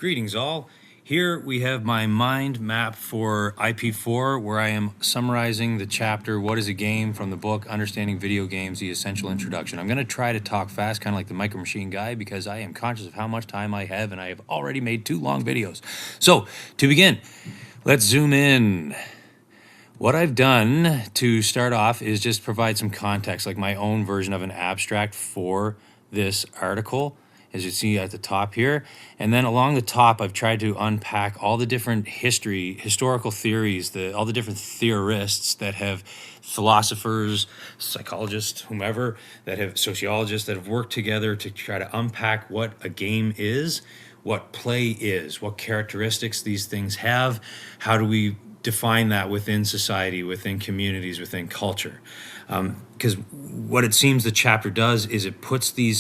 Greetings all. Here we have my mind map for IP4 where I am summarizing the chapter What is a Game from the book Understanding Video Games, The Essential Introduction. I'm going to try to talk fast, kind of like the Micro Machine guy, because I am conscious of how much time I have and I have already made 2 long videos. So to begin, let's zoom in. What I've done to start off is just provide some context, like my own version of an abstract for this article, as you see at the top here. And then along the top, I've tried to unpack all the different historical theories, all the different theorists that have, philosophers, psychologists, whomever, that have sociologists that have worked together to try to unpack what a game is, what play is, what characteristics these things have, how do we define that within society, within communities, within culture. Because what it seems the chapter does is it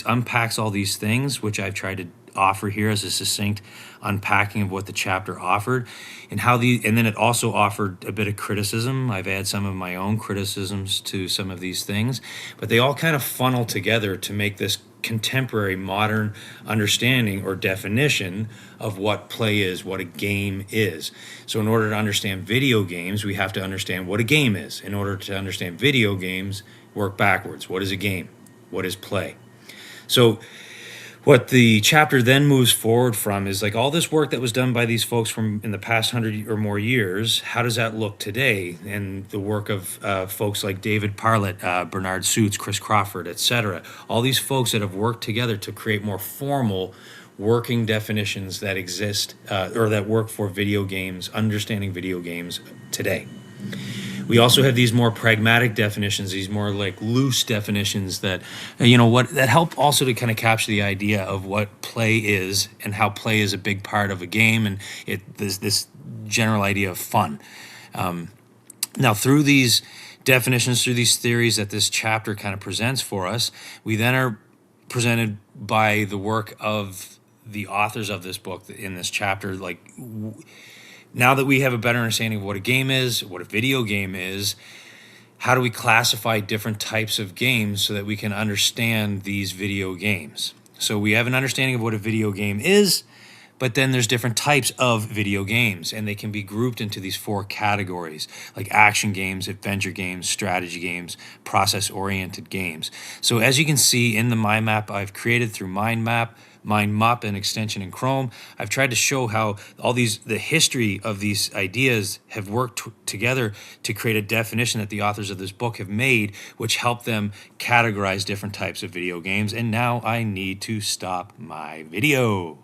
unpacks all these things, which I've tried to offer here as a succinct unpacking of what the chapter offered, and then it also offered a bit of criticism. I've added some of my own criticisms to some of these things, but they all kind of funnel together to make this contemporary modern understanding or definition of what play is, what a game is. So in order to understand video games, we have to understand what a game is. In order to understand video games, work backwards. What is a game? What is play? So what the chapter then moves forward from is like all this work that was done by these folks from in the past 100 or more years. How does that look today? And the work of folks like David Parlett, Bernard Suits, Chris Crawford, etc. All these folks that have worked together to create more formal working definitions that exist or that work for video games, understanding video games today. We also have these more pragmatic definitions, these more like loose definitions that, that help also to kind of capture the idea of what play is and how play is a big part of a game, and this general idea of fun. Now, through these definitions, through these theories that this chapter kind of presents for us, we then are presented by the work of the authors of this book in this chapter, now that we have a better understanding of what a game is, what a video game is, how do we classify different types of games so that we can understand these video games? So we have an understanding of what a video game is, but then there's different types of video games, and they can be grouped into these 4 categories, like action games, adventure games, strategy games, process-oriented games. So as you can see in the mind map I've created through mind map and extension in Chrome, I've tried to show how the history of these ideas have worked together to create a definition that the authors of this book have made, which help them categorize different types of video games. And now I need to stop my video.